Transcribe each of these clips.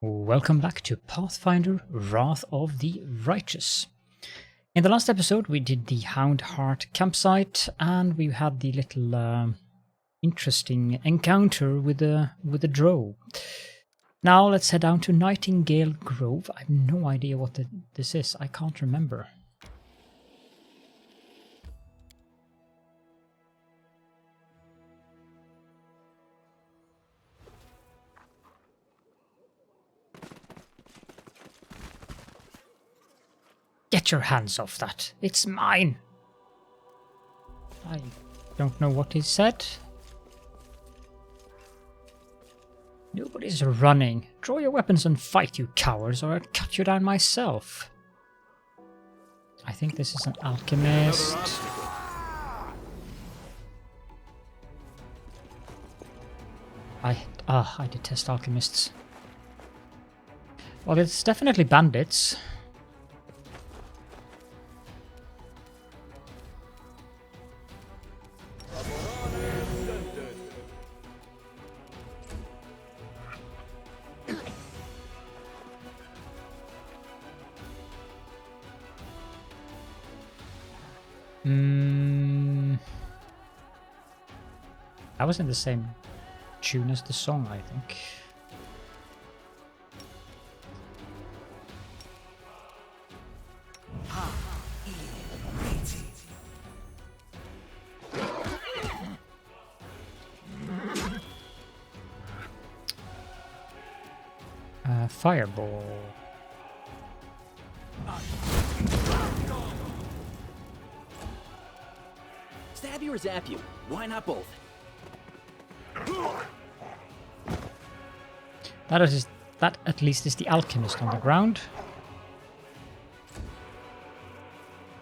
Welcome back to Pathfinder Wrath of the Righteous. In the last episode we did the Hound Heart campsite and we had the little interesting encounter with the drow. Now let's head down to Nightingale Grove. I have no idea what this is, I can't remember. Get your hands off that. It's mine. I don't know what he said. Nobody's running. Draw your weapons and fight, you cowards, or I'll cut you down myself. I think this is an alchemist. I detest alchemists. Well, it's definitely bandits. That was in the same tune as the song, I think. Fireball. Stab you or zap you? Why not both? That at least is the alchemist on the ground.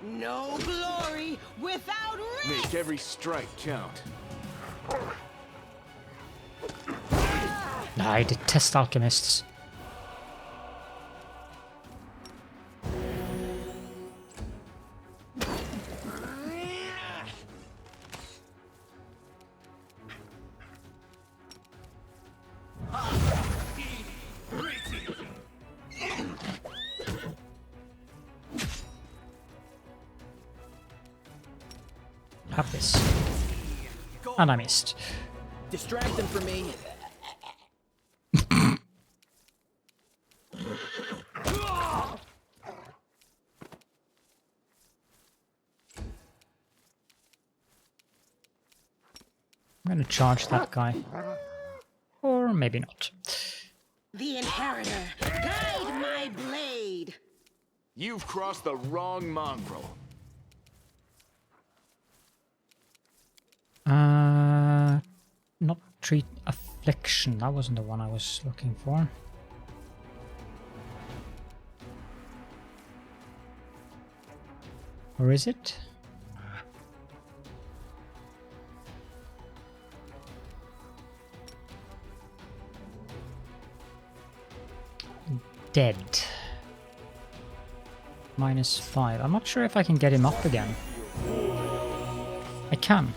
No glory without risk. Make every strike count. I detest alchemists. Have this. And I missed. Distract them from me. I'm gonna charge that guy. Or maybe not. The inheritor, guide my blade. You've crossed the wrong mongrel. Not treat affliction. That wasn't the one I was looking for. Or is it? Dead. -5. I'm not sure if I can get him up again. I can.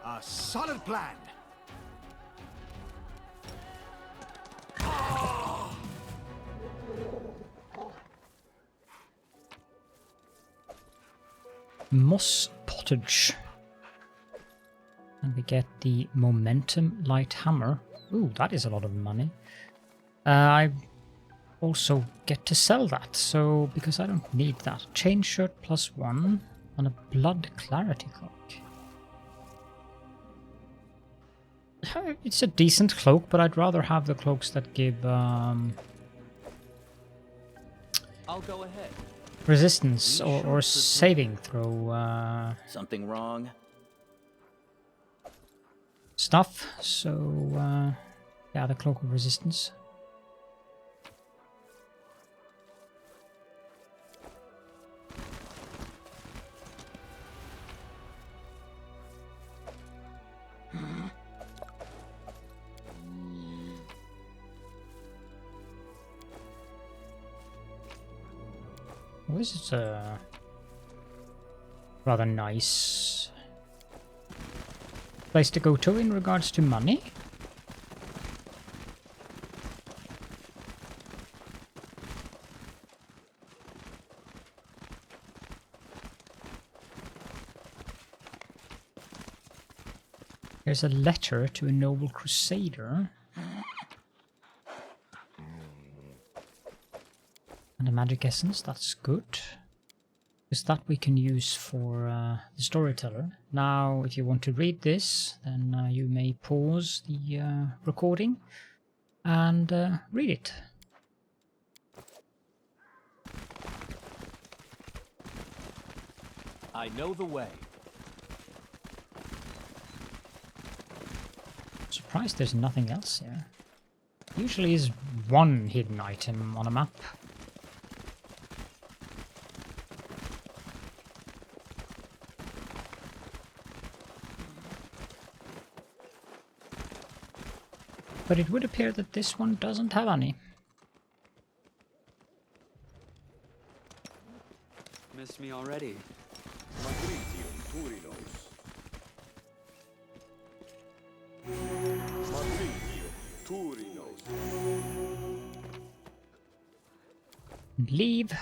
A solid plan. Moss pottage. And we get the momentum light hammer. Ooh, that is a lot of money. I also get to sell that, so because I don't need that. Chain shirt +1 on a blood clarity cloak. It's a decent cloak, but I'd rather have the cloaks that give I'll go ahead. resistance or saving throw Something wrong? stuff. So yeah, the cloak of resistance. Well, this is a rather nice place to go to in regards to money. There's a letter to a noble crusader. And a magic essence, that's good. Because that we can use for the storyteller. Now, if you want to read this, then you may pause the recording and read it. I know the way. Surprised there's nothing else here. Usually is one hidden item on a map. But it would appear that this one doesn't have any. Missed me already. And leave.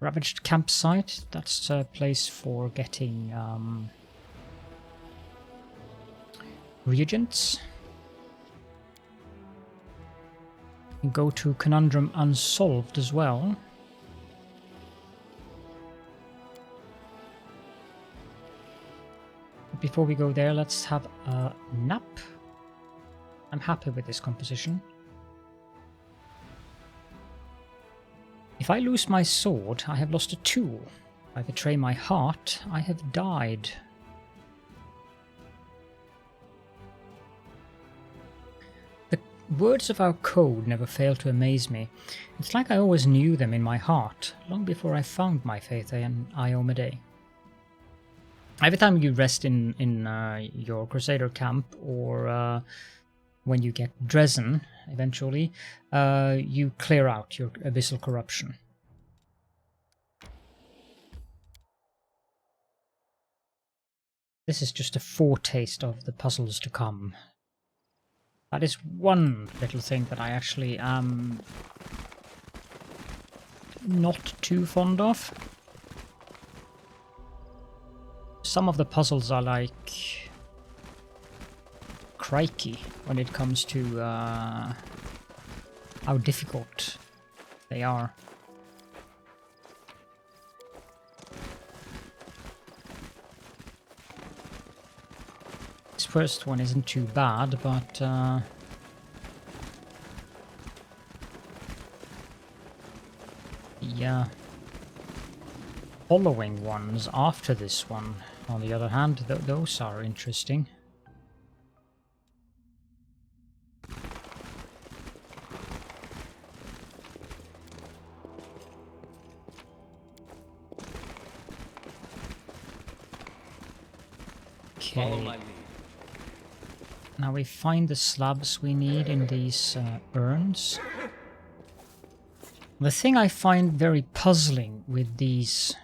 Ravaged campsite, that's a place for getting reagents. And go to Conundrum Unsolved as well. But before we go there, let's have a nap. I'm happy with this composition. If I lose my sword, I have lost a tool. If I betray my heart, I have died. The words of our code never fail to amaze me. It's like I always knew them in my heart, long before I found my faith in Iomedae. Every time you rest in your Crusader camp, or when you get Dresden, eventually, you clear out your abyssal corruption. This is just a foretaste of the puzzles to come. That is one little thing that I actually am not too fond of. Some of the puzzles are like crikey when it comes to how difficult they are. This first one isn't too bad, but the following ones after this one, on the other hand, those are interesting. Okay. Now we find the slabs we need in these urns. The thing I find very puzzling with these,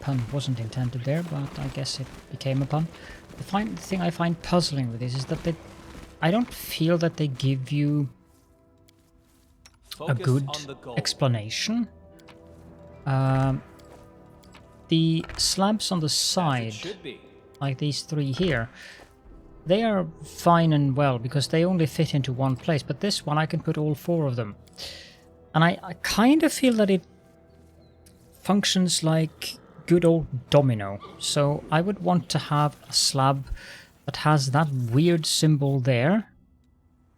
pun wasn't intended there, but I guess it became a pun. The thing I find puzzling with this is that I don't feel that they give you a good explanation. The slabs on the side, like these three here, they are fine and well because they only fit into one place, but this one I can put all four of them. And I kind of feel that it functions like good old domino. So I would want to have a slab that has that weird symbol there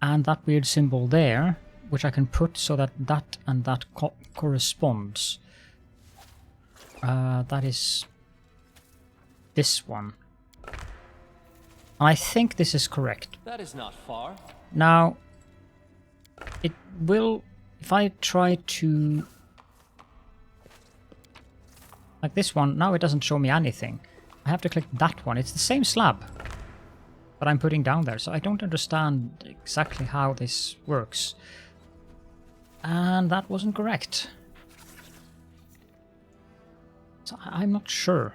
and that weird symbol there, which I can put so that that and that corresponds. That is this one. I think this is correct. That is not far. Now, it will, if I try to, like this one, now it doesn't show me anything. I have to click that one. It's the same slab that I'm putting down there, so I don't understand exactly how this works. And that wasn't correct. So I'm not sure.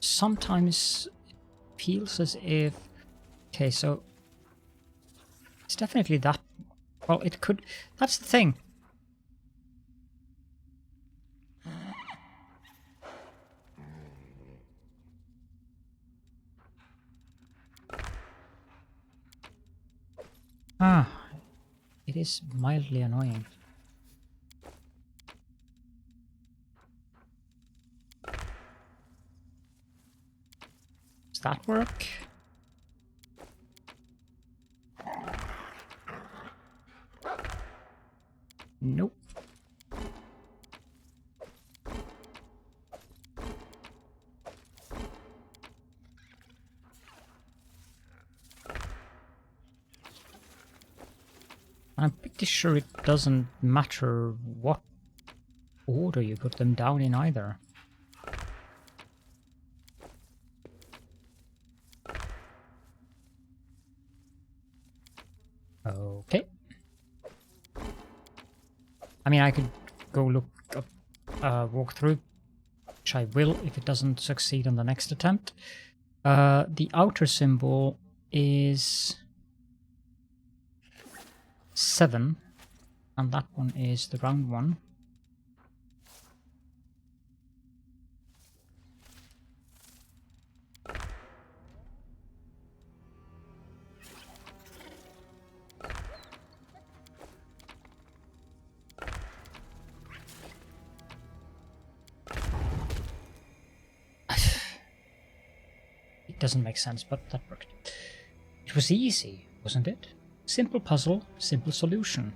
Sometimes it feels as if... Okay, so... It's definitely that... Well, it could... That's the thing. Ah, it is mildly annoying. Does that work? Nope. I'm pretty sure it doesn't matter what order you put them down in either. Okay. I mean, I could go look up walkthrough, which I will if it doesn't succeed on the next attempt. The outer symbol is 7, and that one is the round one. It doesn't make sense, but that worked. It was easy, wasn't it? Simple puzzle, simple solution.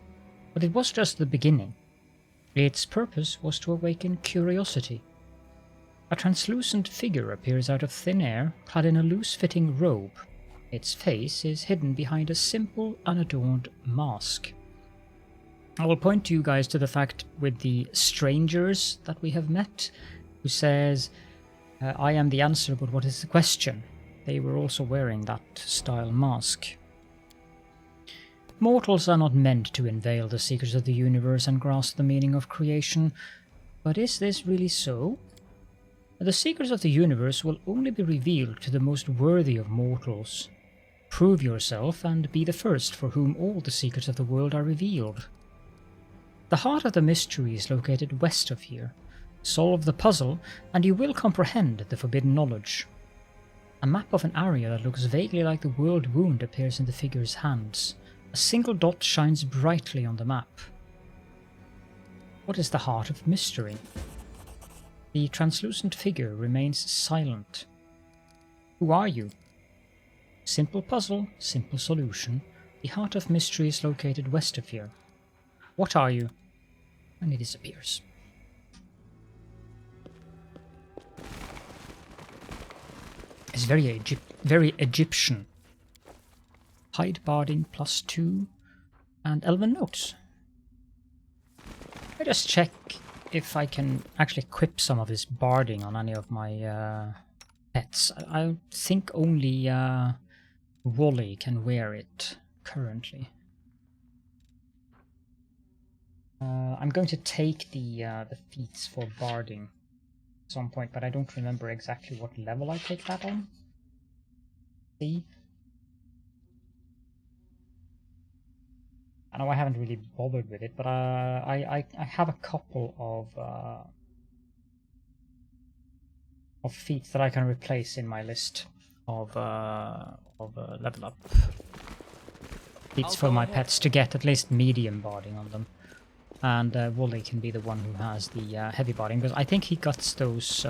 But it was just the beginning. Its purpose was to awaken curiosity. A translucent figure appears out of thin air, clad in a loose-fitting robe. Its face is hidden behind a simple, unadorned mask. I will point you guys to the fact with the strangers that we have met, who says, I am the answer, but what is the question? They were also wearing that style mask. Mortals are not meant to unveil the secrets of the universe and grasp the meaning of creation, but is this really so? The secrets of the universe will only be revealed to the most worthy of mortals. Prove yourself and be the first for whom all the secrets of the world are revealed. The heart of the mystery is located west of here. Solve the puzzle and you will comprehend the forbidden knowledge. A map of an area that looks vaguely like the Worldwound appears in the figure's hands. A single dot shines brightly on the map. What is the heart of mystery? The translucent figure remains silent. Who are you? Simple puzzle, simple solution. The heart of mystery is located west of here. What are you? And it disappears. It's very Egyptian. Hide barding +2 and Elven notes. I just check if I can actually equip some of this barding on any of my pets. I think only Wally can wear it currently. I'm going to take the feats for barding at some point, but I don't remember exactly what level I take that on. See? I know I haven't really bothered with it, but I have a couple of feats that I can replace in my list of level up feats for my pets to get at least medium barding on them. And Wooly can be the one who has the heavy barding, because I think he got those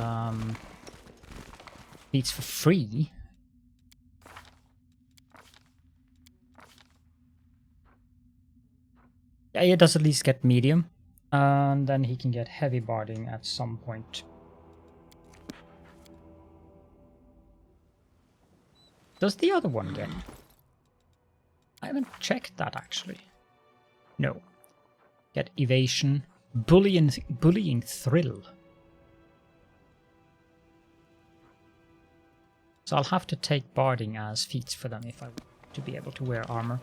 feats for free. Yeah, he does at least get medium, and then he can get heavy barding at some point. Does the other one get? I haven't checked that actually. No. Get evasion, bullying thrill. So I'll have to take barding as feats for them if I want to be able to wear armor.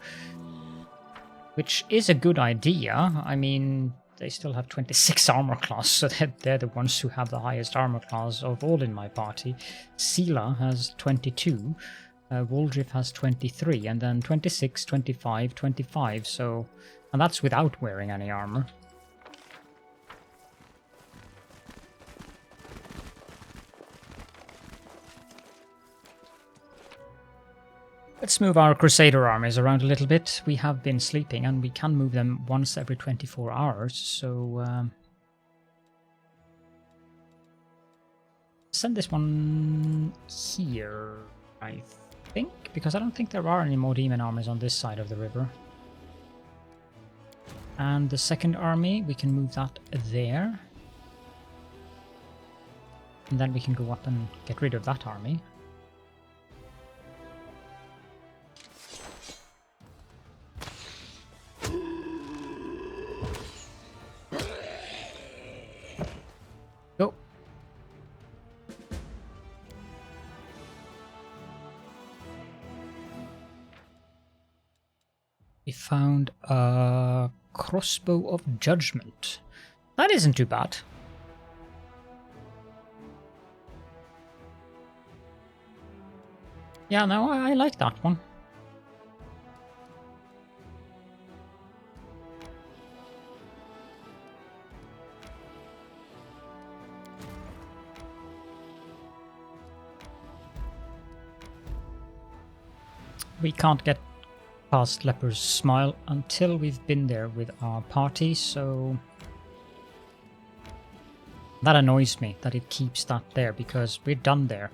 Which is a good idea. I mean, they still have 26 armor class, so they're the ones who have the highest armor class of all in my party. Sela has 22, Waldriff has 23, and then 26, 25, 25, so... And that's without wearing any armor. Let's move our Crusader armies around a little bit. We have been sleeping and we can move them once every 24 hours, so... send this one here, I think, because I don't think there are any more demon armies on this side of the river. And the second army, we can move that there. And then we can go up and get rid of that army. Go. We found a crossbow of judgment. That isn't too bad. Yeah, no, I like that one. We can't get past Leper's Smile until we've been there with our party, so that annoys me that it keeps that there because we're done there.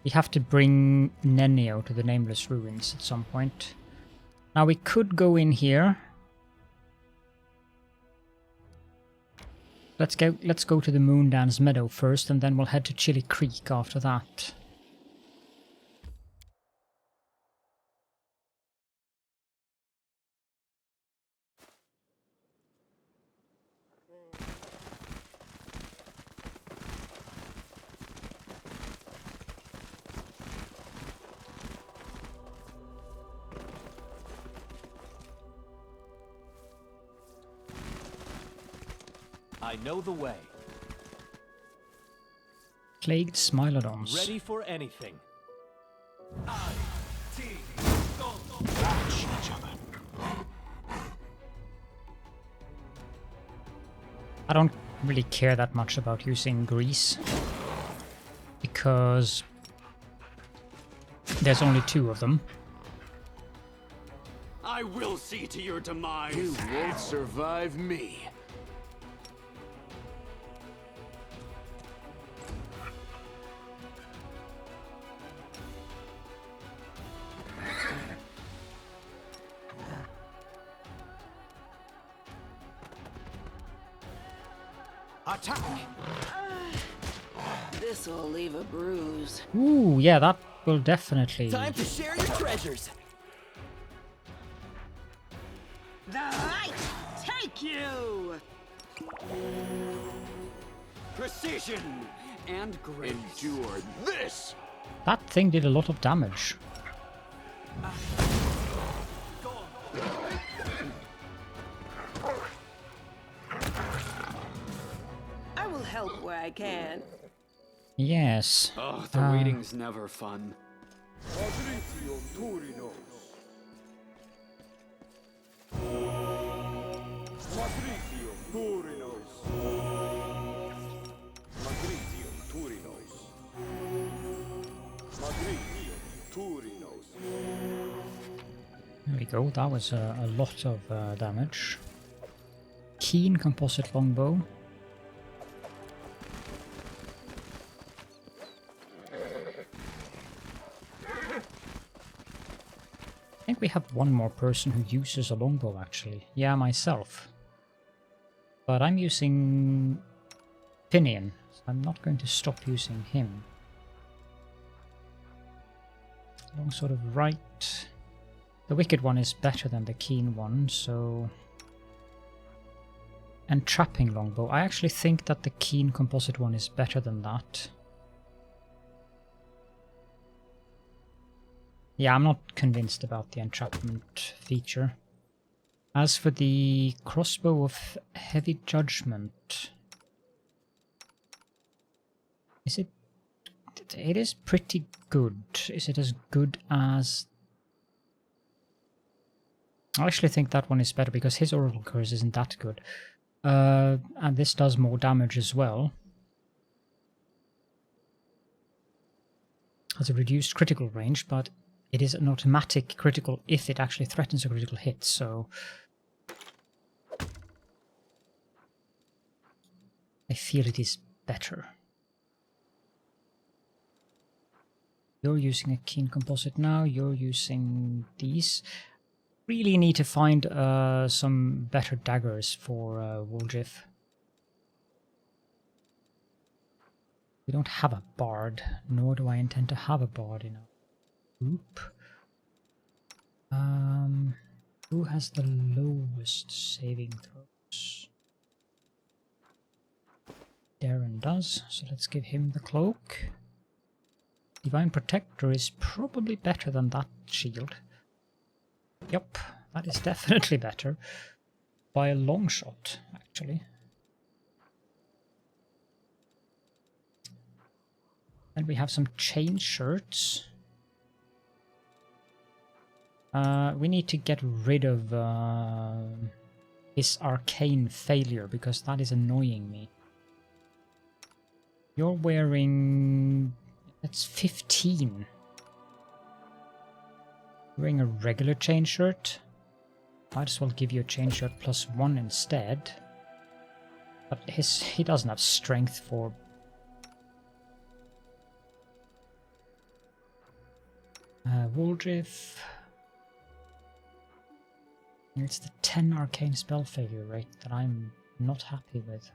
We have to bring Nenio to the Nameless Ruins at some point. Now we could go in here. Let's go to the Moondance Meadow first, and then we'll head to Chili Creek after that. I know the way. Plagued Smilodons. Ready for anything. I don't really care that much about using grease because there's only 2 of them. I will see to your demise. You won't survive me. Attack! This'll leave a bruise. Ooh, yeah, that will definitely... Time to share your treasures. The light take you! Precision! And grace. Endure this! That thing did a lot of damage. I will help where I can. Yes. Oh, the waiting's never fun. There we go, that was a lot of damage. Keen composite longbow. I think we have one more person who uses a longbow actually. Yeah, myself. But I'm using Pinion, so I'm not going to stop using him. Long sort of right. The wicked one is better than the keen one, so... And trapping longbow. I actually think that the keen composite one is better than that. Yeah, I'm not convinced about the entrapment feature. As for the crossbow of heavy judgment, is it? It is pretty good. Is it as good as? I actually think that one is better because his Oracle Curse isn't that good. And this does more damage as well. Has a reduced critical range, but it is an automatic critical if it actually threatens a critical hit, so... I feel it is better. You're using a keen composite now, you're using these. Really need to find some better daggers for Woljif. We don't have a bard, nor do I intend to have a bard in our group. Who has the lowest saving throws? Darren does, so let's give him the cloak. Divine Protector is probably better than that shield. Yep, that is definitely better. By a long shot, actually. And we have some chain shirts. We need to get rid of his arcane failure, because that is annoying me. You're wearing... that's 15. Wearing a regular chain shirt. Might as well give you a chain shirt +1 instead. But he doesn't have strength for... Woljif. It's the 10 arcane spell failure rate that I'm not happy with.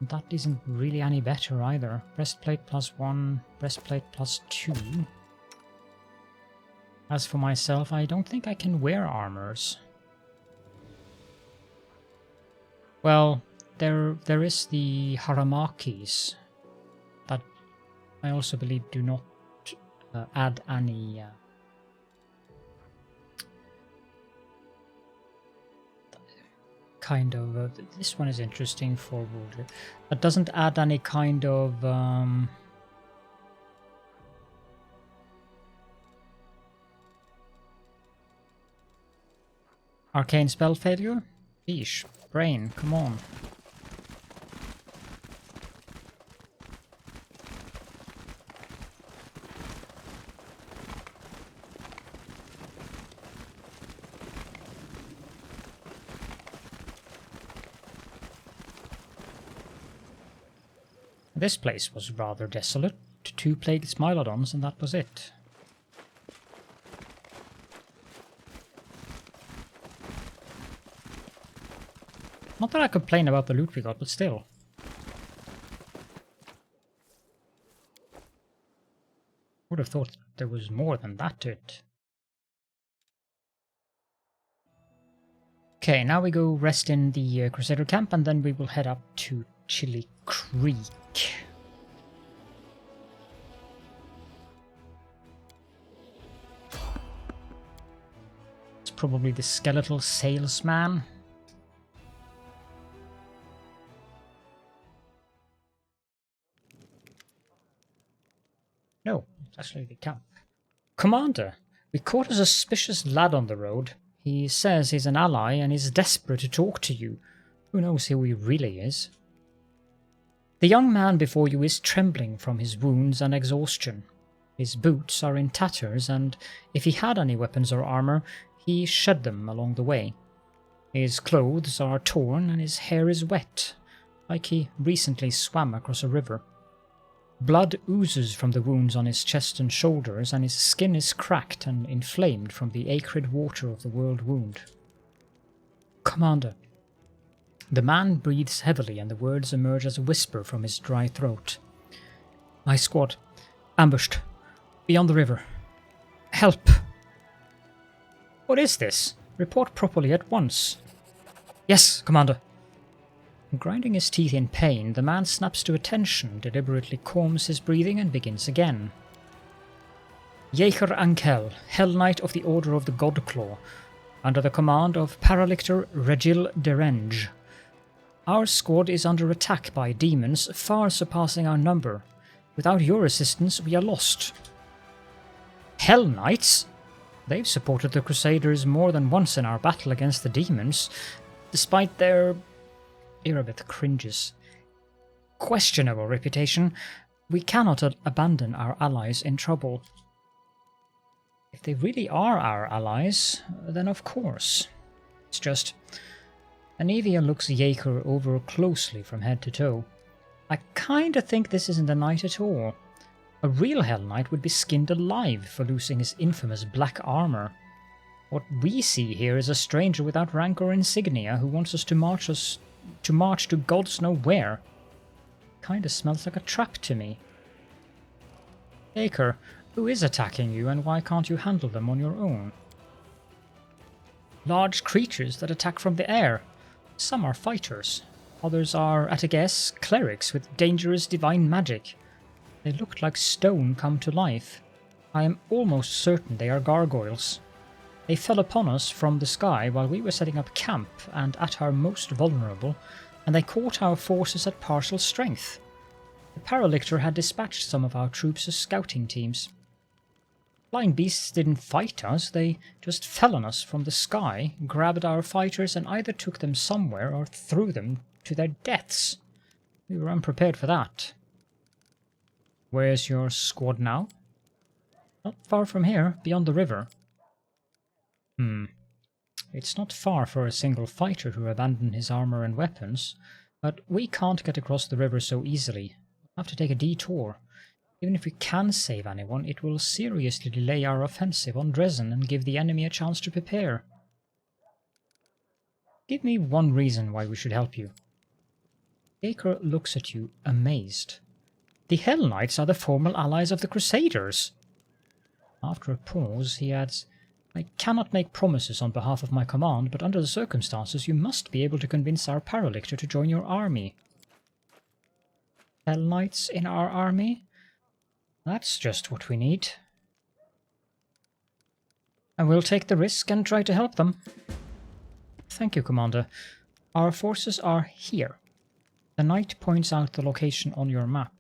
That isn't really any better either. Breastplate +1, breastplate +2. As for myself, I don't think I can wear armors. Well, there is the Haramakis that I also believe do not add any kind of... this one is interesting for Woljif. That doesn't add any kind of... arcane spell failure? Sheesh, brain, come on. This place was rather desolate. 2 plagued Smilodons and that was it. Not that I complain about the loot we got, but still. Would have thought there was more than that to it. Okay, now we go rest in the Crusader camp and then we will head up to Chili Creek. It's probably the skeletal salesman. No, it's actually the camp. Commander, we caught a suspicious lad on the road. He says he's an ally and is desperate to talk to you. Who knows who he really is? The young man before you is trembling from his wounds and exhaustion. His boots are in tatters, and if he had any weapons or armor, he shed them along the way. His clothes are torn and his hair is wet, like he recently swam across a river. Blood oozes from the wounds on his chest and shoulders, and his skin is cracked and inflamed from the acrid water of the Worldwound. Commander. The man breathes heavily and the words emerge as a whisper from his dry throat. My squad. Ambushed. Beyond the river. Help! What is this? Report properly at once. Yes, Commander. Grinding his teeth in pain, the man snaps to attention, deliberately calms his breathing and begins again. Yeacher Ankel, Hell Knight of the Order of the Godclaw, under the command of Paralictor Regil Derenge. Our squad is under attack by demons far surpassing our number. Without your assistance, we are lost. Hell Knights? They've supported the Crusaders more than once in our battle against the demons, despite their... Irabeth cringes. Questionable reputation. We cannot abandon our allies in trouble. If they really are our allies, then of course. It's just... Anivia looks Yeaker over closely from head to toe. I kinda think this isn't a knight at all. A real Hell Knight would be skinned alive for losing his infamous black armor. What we see here is a stranger without rank or insignia who wants us to march to gods know where. Kinda smells like a trap to me. Yeaker, who is attacking you and why can't you handle them on your own? Large creatures that attack from the air. Some are fighters. Others are, at a guess, clerics with dangerous divine magic. They look like stone come to life. I am almost certain they are gargoyles. They fell upon us from the sky while we were setting up camp and at our most vulnerable, and they caught our forces at partial strength. The Paralictor had dispatched some of our troops as scouting teams. Flying beasts didn't fight us, they just fell on us from the sky, grabbed our fighters and either took them somewhere or threw them to their deaths. We were unprepared for that. Where's your squad now? Not far from here, beyond the river. It's not far for a single fighter to abandon his armor and weapons, but we can't get across the river so easily. We'll have to take a detour. Even if we can save anyone, it will seriously delay our offensive on Dresden and give the enemy a chance to prepare. Give me one reason why we should help you. Yeaker looks at you, amazed. The Hell Knights are the formal allies of the Crusaders. After a pause, he adds, I cannot make promises on behalf of my command, but under the circumstances you must be able to convince our Paralictor to join your army. Hell Knights in our army? That's just what we need. I will take the risk and try to help them. Thank you, Commander. Our forces are here. The knight points out the location on your map.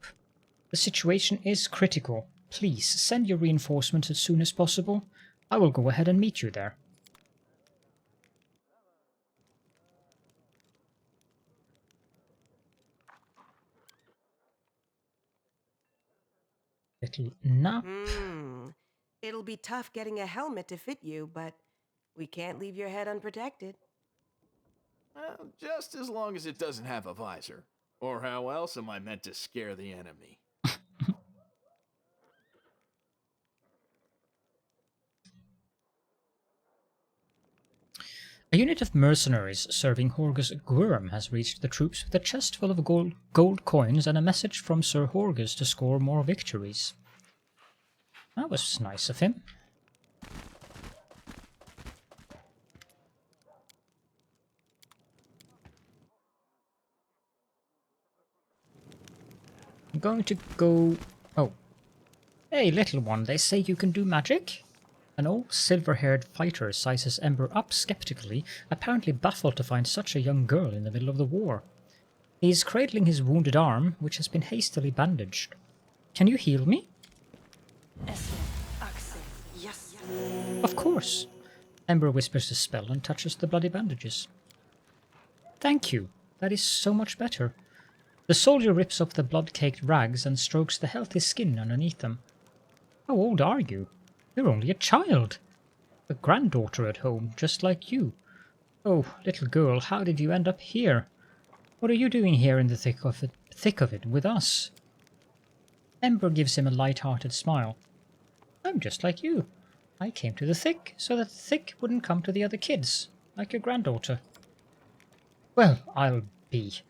The situation is critical. Please send your reinforcements as soon as possible. I will go ahead and meet you there. Little nap. It'll be tough getting a helmet to fit you, but we can't leave your head unprotected. Well, just as long as it doesn't have a visor. Or how else am I meant to scare the enemy? A unit of mercenaries serving Horgus Gwyrm has reached the troops with a chest full of gold coins and a message from Sir Horgus to score more victories. That was nice of him. I'm going to go... Oh. Hey, little one, they say you can do magic? An old silver-haired fighter sizes Ember up skeptically, apparently baffled to find such a young girl in the middle of the war. He is cradling his wounded arm, which has been hastily bandaged. Can you heal me? Yes. Of course. Ember whispers a spell and touches the bloody bandages. Thank you. That is so much better. The soldier rips off the blood-caked rags and strokes the healthy skin underneath them. How old are you? You're only a child. A granddaughter at home, just like you. Oh, little girl, how did you end up here? What are you doing here in the thick of it with us? Ember gives him a light-hearted smile. I'm just like you. I came to the thick so that the thick wouldn't come to the other kids, like your granddaughter. Well, I'll be.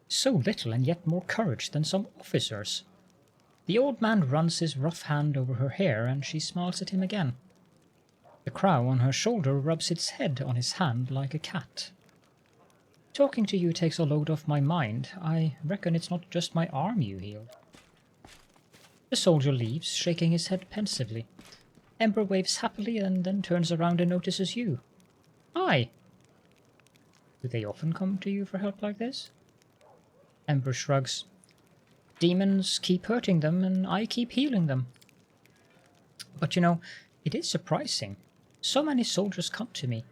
So little and yet more courage than some officers. The old man runs his rough hand over her hair and she smiles at him again. The crow on her shoulder rubs its head on his hand like a cat. Talking to you takes a load off my mind. I reckon it's not just my arm you healed. The soldier leaves, shaking his head pensively. Ember waves happily and then turns around and notices you. Hi! Do they often come to you for help like this? Ember shrugs. Demons keep hurting them and I keep healing them. But you know, it is surprising. So many soldiers come to me.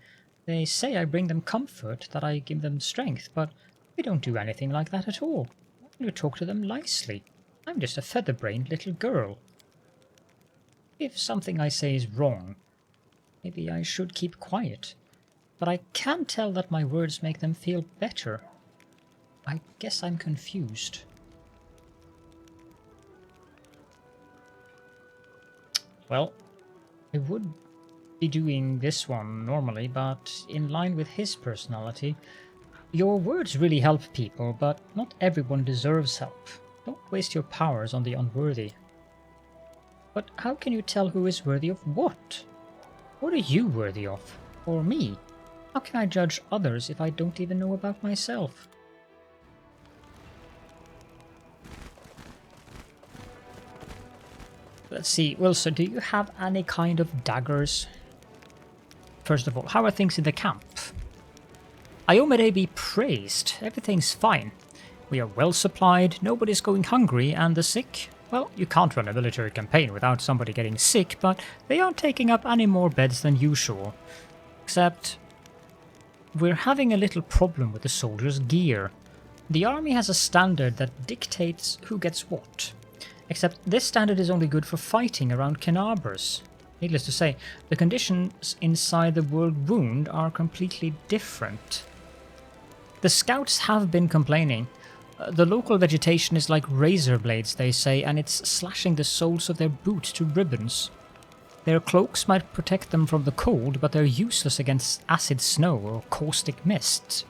They say I bring them comfort, that I give them strength, but we don't do anything like that at all. We talk to them nicely. I'm just a feather-brained little girl. If something I say is wrong, maybe I should keep quiet. But I can tell that my words make them feel better. I guess I'm confused. Well, I would be doing this one normally, but in line with his personality, your words really help people, but not everyone deserves help. Don't waste your powers on the unworthy. But how can you tell who is worthy of what? What are you worthy of? Or me? How can I judge others if I don't even know about myself? Let's see, Wilson, do you have any kind of daggers? First of all, how are things in the camp? Iomade be praised, everything's fine. We are well supplied, nobody's going hungry, and the sick? Well, you can't run a military campaign without somebody getting sick, but they aren't taking up any more beds than usual. Except, we're having a little problem with the soldiers' gear. The army has a standard that dictates who gets what. Except this standard is only good for fighting around Canarbers. Needless to say, the conditions inside the Worldwound are completely different. The scouts have been complaining. The local vegetation is like razor blades, they say, and it's slashing the soles of their boots to ribbons. Their cloaks might protect them from the cold, but they're useless against acid snow or caustic mists.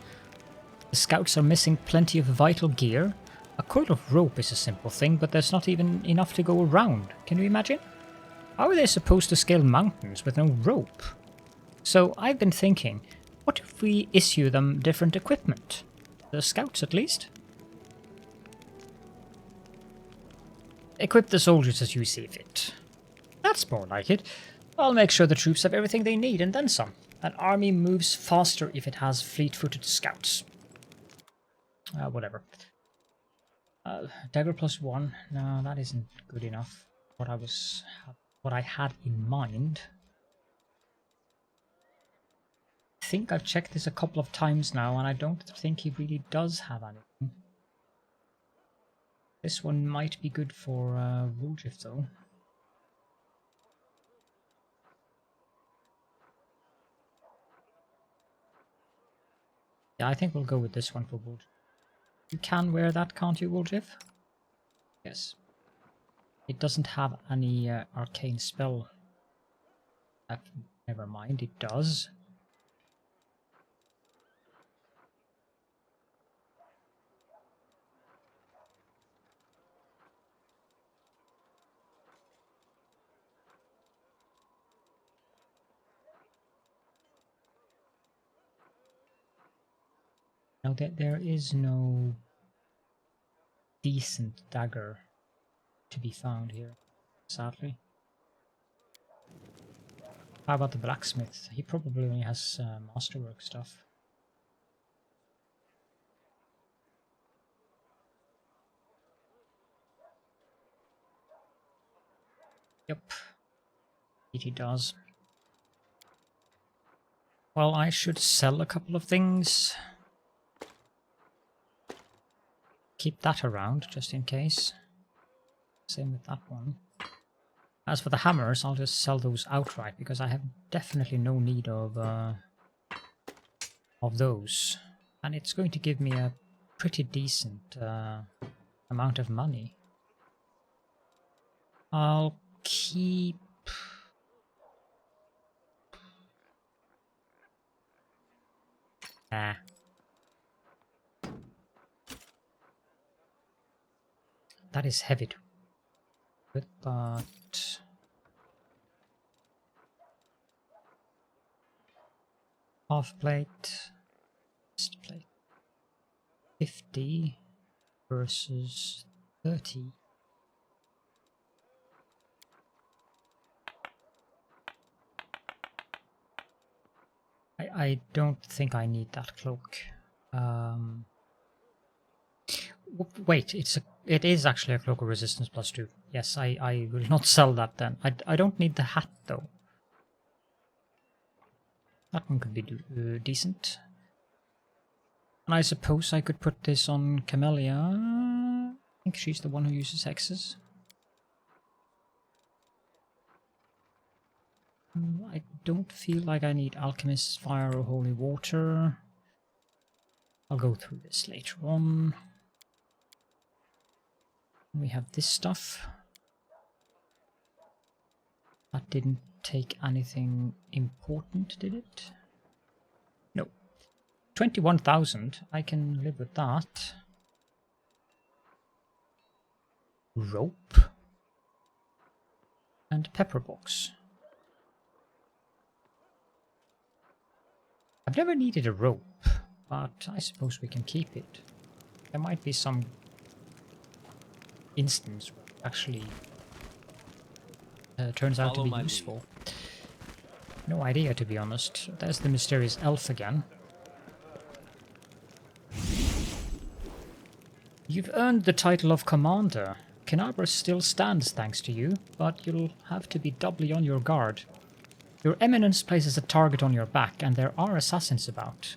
The scouts are missing plenty of vital gear. A coil of rope is a simple thing, but there's not even enough to go around. Can you imagine? How are they supposed to scale mountains with no rope? So I've been thinking, what if we issue them different equipment? The scouts at least? Equip the soldiers as you see fit. That's more like it. I'll make sure the troops have everything they need and then some. An army moves faster if it has fleet-footed scouts. Whatever. Dagger +1. No, that isn't good enough. What I had in mind. I think I've checked this a couple of times now, and I don't think he really does have anything. This one might be good for Woljif though. Yeah, I think we'll go with this one for Woljif. You can wear that, can't you, Woljif? Yes. It doesn't have any arcane spell. Never mind, it does. Now there is no decent dagger to be found here, sadly. How about the blacksmith? He probably only has masterwork stuff. Yep, he does. Well, I should sell a couple of things. Keep that around, just in case. Same with that one. As for the hammers, I'll just sell those outright, because I have definitely no need of those. And it's going to give me a pretty decent amount of money. I'll keep... That is heavy to put, but... Half plate, wrist plate. 50 versus 30. I don't think I need that cloak. Wait, it is actually a cloak of resistance +2. Yes, I will not sell that then. I don't need the hat though. That one could be decent. And I suppose I could put this on Camellia. I think she's the one who uses hexes. I don't feel like I need Alchemist's Fire or Holy Water. I'll go through this later on. We have this stuff. That didn't take anything important, did it? No. 21,000. I can live with that. Rope. And pepper box. I've never needed a rope, but I suppose we can keep it. There might be some instance where it actually turns out to be useful. No idea, to be honest. There's the mysterious elf again. You've earned the title of Commander. Kenabra still stands thanks to you, but you'll have to be doubly on your guard. Your Eminence places a target on your back, and there are assassins about.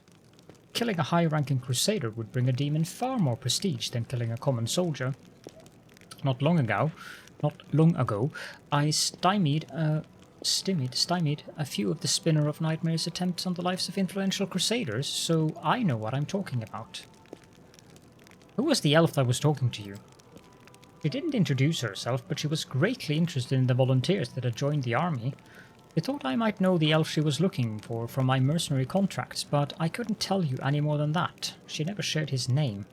Killing a high-ranking crusader would bring a demon far more prestige than killing a common soldier. Not long ago, I stymied a few of the Spinner of Nightmares' attempts on the lives of influential crusaders, so I know what I'm talking about. Who was the elf that was talking to you? She didn't introduce herself, but she was greatly interested in the volunteers that had joined the army. I thought I might know the elf she was looking for from my mercenary contracts, but I couldn't tell you any more than that. She never shared his name.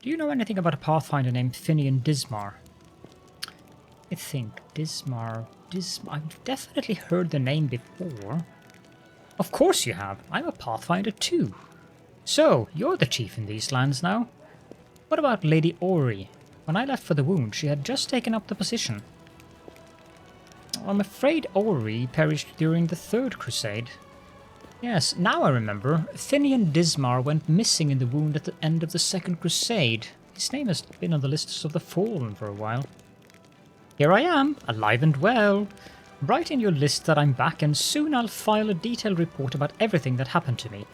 Do you know anything about a Pathfinder named Finian Dismar? I think Dismar... I've definitely heard the name before. Of course you have. I'm a Pathfinder too. So, you're the chief in these lands now. What about Lady Ori? When I left for the wound, she had just taken up the position. I'm afraid Ori perished during the Third Crusade. Yes, now I remember. Finian Dismar went missing in the wound at the end of the Second Crusade. His name has been on the lists of the Fallen for a while. Here I am, alive and well. Write in your list that I'm back, and soon I'll file a detailed report about everything that happened to me.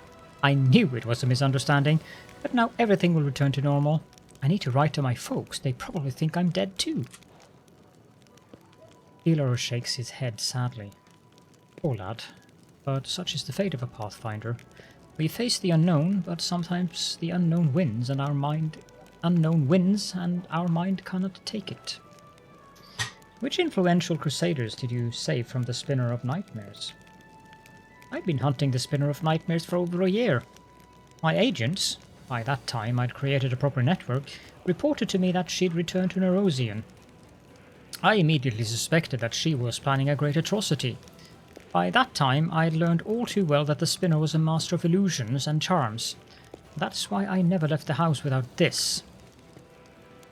I knew it was a misunderstanding, but now everything will return to normal. I need to write to my folks. They probably think I'm dead too. Elor shakes his head sadly. Poor lad. But such is the fate of a Pathfinder. We face the unknown, but sometimes the unknown wins and our mind cannot take it. Which influential crusaders did you save from the Spinner of Nightmares? I've been hunting the Spinner of Nightmares for over a year. My agents, by that time I'd created a proper network, reported to me that she'd returned to Nerosian. I immediately suspected that she was planning a great atrocity. By that time I'd learned all too well that the Spinner was a master of illusions and charms. That's why I never left the house without this.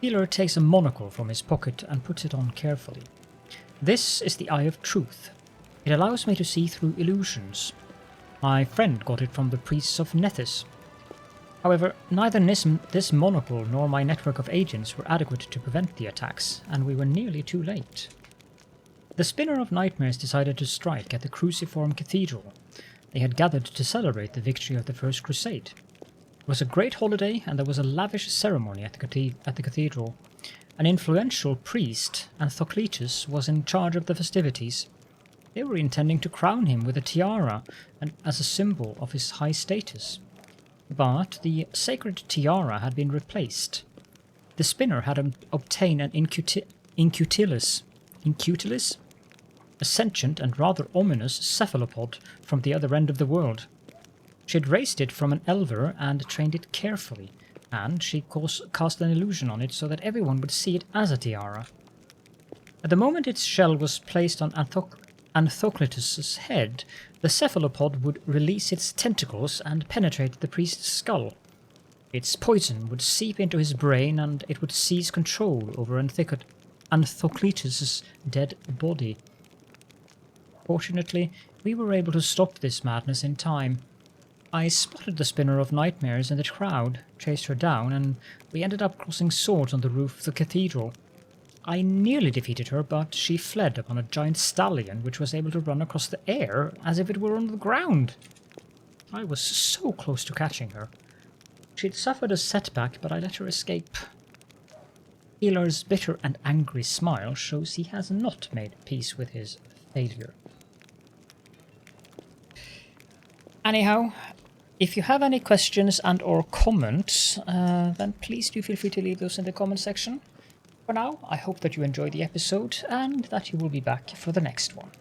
Healer takes a monocle from his pocket and puts it on carefully. This is the Eye of Truth. It allows me to see through illusions. My friend got it from the priests of Nethys. However, neither this monocle nor my network of agents were adequate to prevent the attacks, and we were nearly too late. The Spinner of Nightmares decided to strike at the Cruciform Cathedral. They had gathered to celebrate the victory of the First Crusade. It was a great holiday, and there was a lavish ceremony at the cathedral. An influential priest, Anthocletus, was in charge of the festivities. They were intending to crown him with a tiara and as a symbol of his high status. But the sacred tiara had been replaced. The Spinner had obtained an incutilis, a sentient and rather ominous cephalopod from the other end of the world. She had raised it from an elver and trained it carefully, and she cast an illusion on it so that everyone would see it as a tiara. At the moment its shell was placed on Anthocletus' head, the cephalopod would release its tentacles and penetrate the priest's skull. Its poison would seep into his brain and it would seize control over Anthocletus' dead body. Fortunately, we were able to stop this madness in time. I spotted the Spinner of Nightmares in the crowd, chased her down, and we ended up crossing swords on the roof of the cathedral. I nearly defeated her, but she fled upon a giant stallion which was able to run across the air as if it were on the ground. I was so close to catching her. She'd suffered a setback, but I let her escape. Healer's bitter and angry smile shows he has not made peace with his failure. Anyhow, if you have any questions and or comments, then please do feel free to leave those in the comment section. For now, I hope that you enjoyed the episode and that you will be back for the next one.